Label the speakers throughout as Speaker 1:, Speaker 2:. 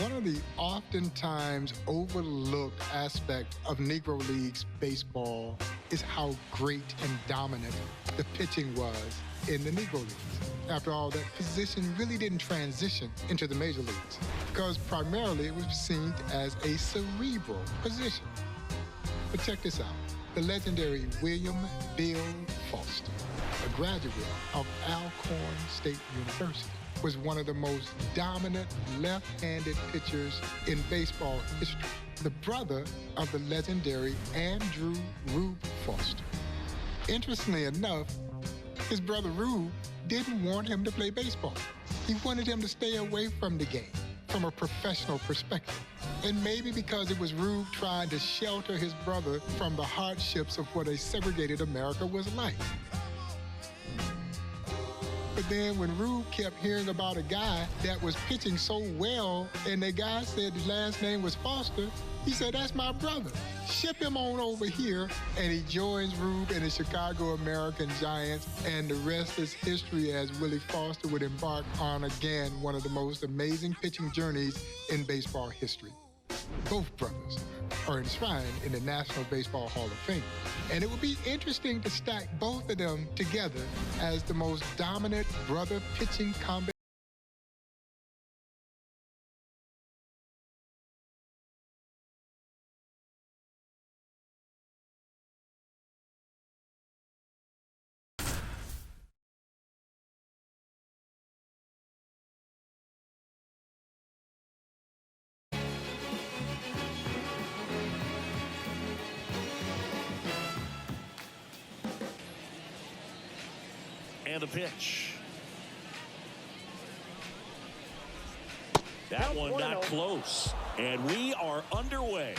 Speaker 1: One of the oftentimes overlooked aspects of Negro Leagues baseball is how great and dominant the pitching was in the Negro Leagues. After all, that position really didn't transition into the major leagues because primarily it was seen as a cerebral position. But check this out. The legendary William Bill Foster, a graduate of Alcorn State University, was one of the most dominant left-handed pitchers in baseball history, the brother of the legendary Andrew Rube Foster. Interestingly enough, his brother Rube didn't want him to play baseball. He wanted him to stay away from the game from a professional perspective. And maybe because it was Rube trying to shelter his brother from the hardships of what a segregated America was like. But then when Rube kept hearing about a guy that was pitching so well, and the guy said his last name was Foster, he said, "That's my brother. Ship him on over here." And he joins Rube and the Chicago American Giants, and the rest is history as Willie Foster would embark on, again, one of the most amazing pitching journeys in baseball history. Both brothers are enshrined in the National Baseball Hall of Fame. And it would be interesting to stack both of them together as the most dominant brother pitching combination.
Speaker 2: And a pitch. That one not close. And we are underway.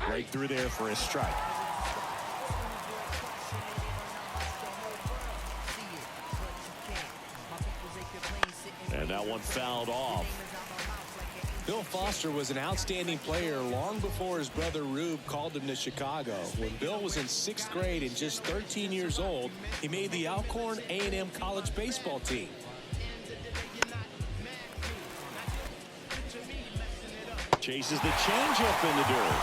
Speaker 2: Right through there for a strike. And that one fouled off.
Speaker 3: Bill Foster was an outstanding player long before his brother Rube called him to Chicago. When Bill was in 6th grade and just 13 years old, he made the Alcorn A&M college baseball team.
Speaker 2: Chases the changeup in the dirt.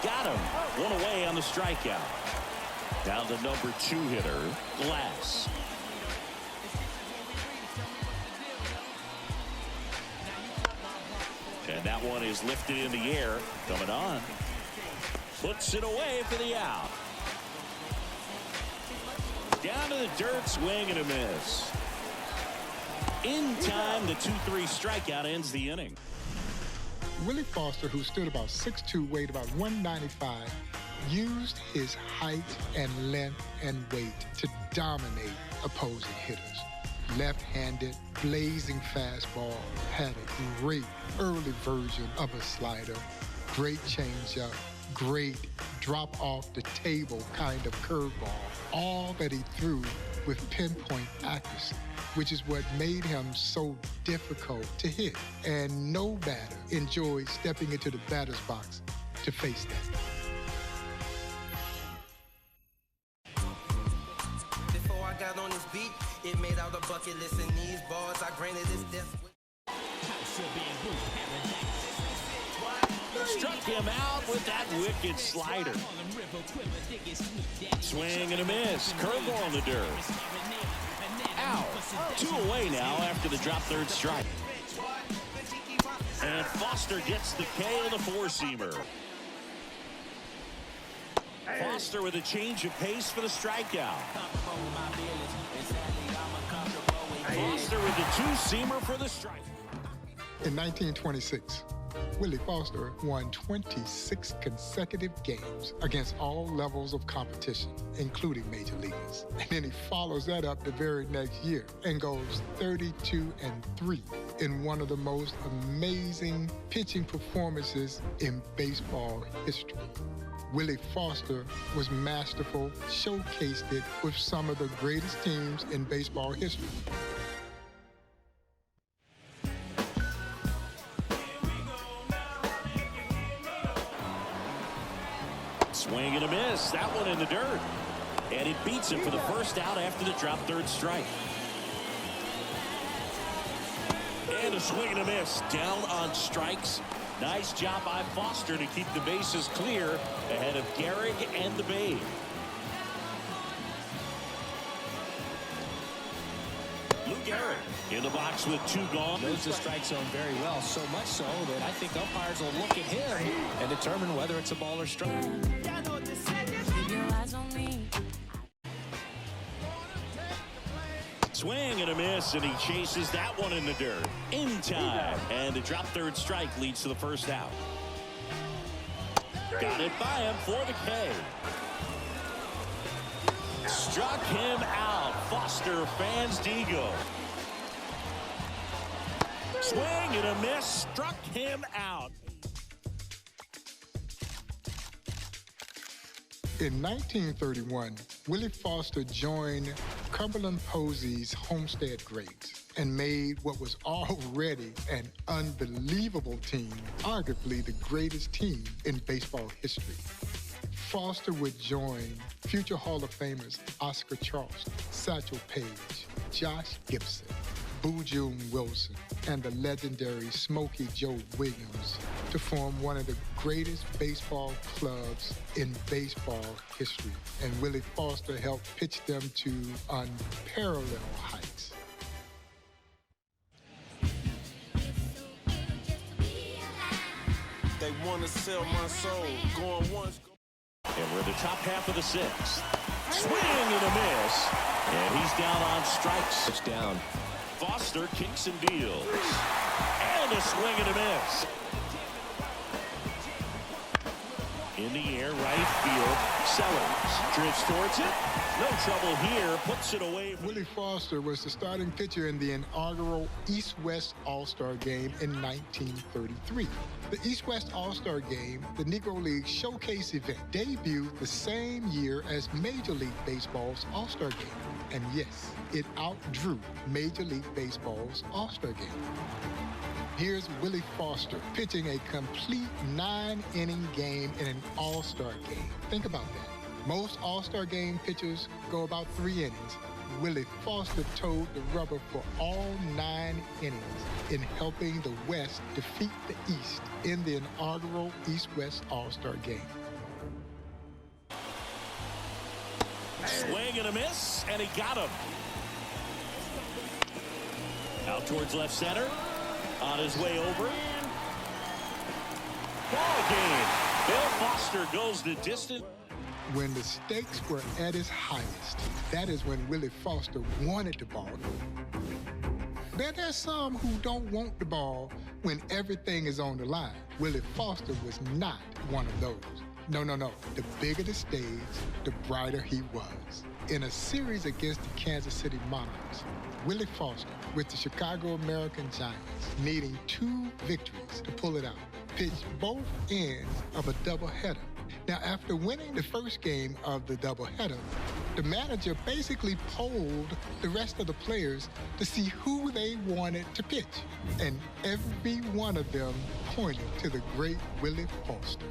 Speaker 2: Got him. One away on the strikeout. Down to number 2 hitter, Glass. And that one is lifted in the air. Coming on. Puts it away for the out. Down to the dirt, swing and a miss. In time, the 2-3 strikeout ends the inning.
Speaker 1: Willie Foster, who stood about 6'2", weighed about 195, used his height and length and weight to dominate opposing hitters. Left-handed, blazing fastball, had a great early version of a slider, great changeup, great drop off the table kind of curveball. All that he threw with pinpoint accuracy, which is what made him so difficult to hit. And no batter enjoyed stepping into the batter's box to face that.
Speaker 4: Before I got on this beat, it made out a bucket list in these bars. I granted this death.
Speaker 2: Struck him out with that wicked slider. Swing and a miss. Curveball in the dirt. Out. 2 away now after the drop third strike. And Foster gets the K on the 4-seamer. Foster with a change of pace for the strikeout. Foster with the 2-seamer for the strike.
Speaker 1: In 1926, Willie Foster won 26 consecutive games against all levels of competition, including major leaguers. And then he follows that up the very next year and goes 32-3 in one of the most amazing pitching performances in baseball history. Willie Foster was masterful, showcased it with some of the greatest teams in baseball history.
Speaker 2: Swing and a miss. That one in the dirt. And it beats him for the first out after the drop third strike. And a swing and a miss. Down on strikes. Nice job by Foster to keep the bases clear ahead of Gehrig and the Babe. Lou Gehrig in the box with 2 gone.
Speaker 3: Knows the strike zone very well, so much so that I think umpires will look at him and determine whether it's a ball or strike.
Speaker 2: Swing and a miss, and he chases that one in the dirt. In time. And the drop third strike leads to the first out. Got it by him for the K. Struck him out. Foster fans Digo. Swing and a miss. Struck him out.
Speaker 1: In 1931, Willie Foster joined Cumberland Posey's Homestead Greats and made what was already an unbelievable team, arguably the greatest team in baseball history. Foster would join future Hall of Famers Oscar Charleston, Satchel Paige, Josh Gibson, Boojum Wilson, and the legendary Smokey Joe Williams to form one of the greatest baseball clubs in baseball history. And Willie Foster helped pitch them to unparalleled heights.
Speaker 5: They want to sell my soul, going once.
Speaker 2: And we're in the top half of the 6th. Swing and a miss. And he's down on strikes.
Speaker 3: It's down.
Speaker 2: Foster kicks and deals. And a swing and a miss. In the air, right field. Sellers drifts towards it. No trouble here. Puts it away.
Speaker 1: Willie Foster was the starting pitcher in the inaugural East-West All-Star Game in 1933. The East-West All-Star Game, the Negro League showcase event, debuted the same year as Major League Baseball's All-Star Game. And yes, it outdrew Major League Baseball's All-Star Game. Here's Willie Foster pitching a complete 9-inning game in an All-Star game. Think about that. Most All-Star game pitchers go about 3 innings. Willie Foster towed the rubber for all 9 innings in helping the West defeat the East in the inaugural East-West All-Star Game.
Speaker 2: Swing and a miss, and he got him. Out towards left center. On his way over. Ball game. Bill Foster goes the distance.
Speaker 1: When the stakes were at its highest, that is when Willie Foster wanted the ball. There's some who don't want the ball when everything is on the line. Willie Foster was not one of those. No. The bigger the stage, the brighter he was. In a series against the Kansas City Monarchs, Willie Foster, with the Chicago American Giants, needing 2 victories to pull it out, pitched both ends of a doubleheader. Now, after winning the first game of the doubleheader, the manager basically polled the rest of the players to see who they wanted to pitch. And every one of them pointed to the great Willie Foster.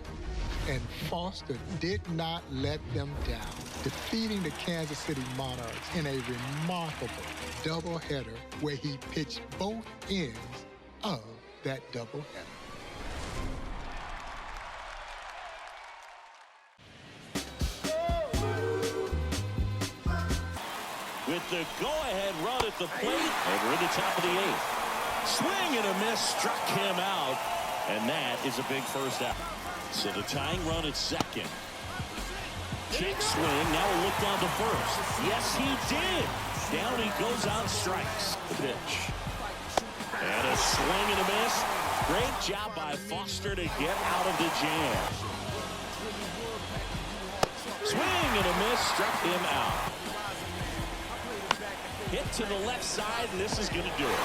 Speaker 1: And Foster did not let them down, defeating the Kansas City Monarchs in a remarkable doubleheader where he pitched both ends of that doubleheader.
Speaker 2: With the go-ahead run at the plate, and we're in the top of the 8th. Swing and a miss, struck him out, and that is a big first out. So the tying run at second. Check swing, now a look down to first. Yes, he did. Down he goes on strikes. The pitch. And a swing and a miss. Great job by Foster to get out of the jam. Swing and a miss, struck him out. Hit to the left side, and this is going to do it.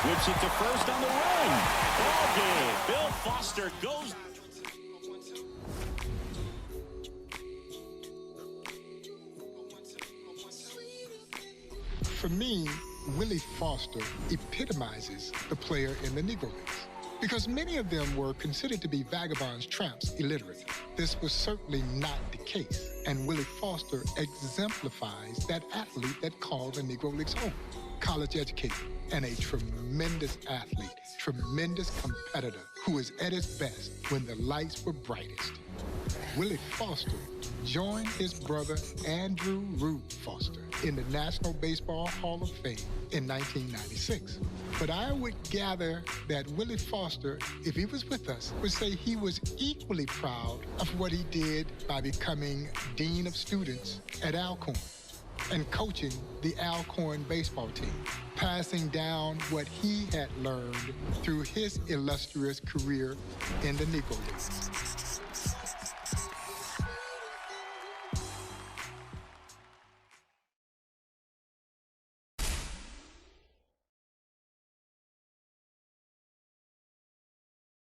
Speaker 2: Whips it to first on the run. Ball game. Bill Foster goes.
Speaker 1: For me, Willie Foster epitomizes the player in the Negro Leagues. because many of them were considered to be vagabonds, tramps, illiterate. This was certainly not the case, and Willie Foster exemplifies that athlete that called the Negro Leagues home. College educated and a tremendous athlete, tremendous competitor who is at his best when the lights were brightest. Willie Foster joined his brother Andrew Rube Foster in the National Baseball Hall of Fame in 1996. But I would gather that Willie Foster, if he was with us, would say he was equally proud of what he did by becoming Dean of Students at Alcorn and coaching the Alcorn baseball team, passing down what he had learned through his illustrious career in the Negro Leagues.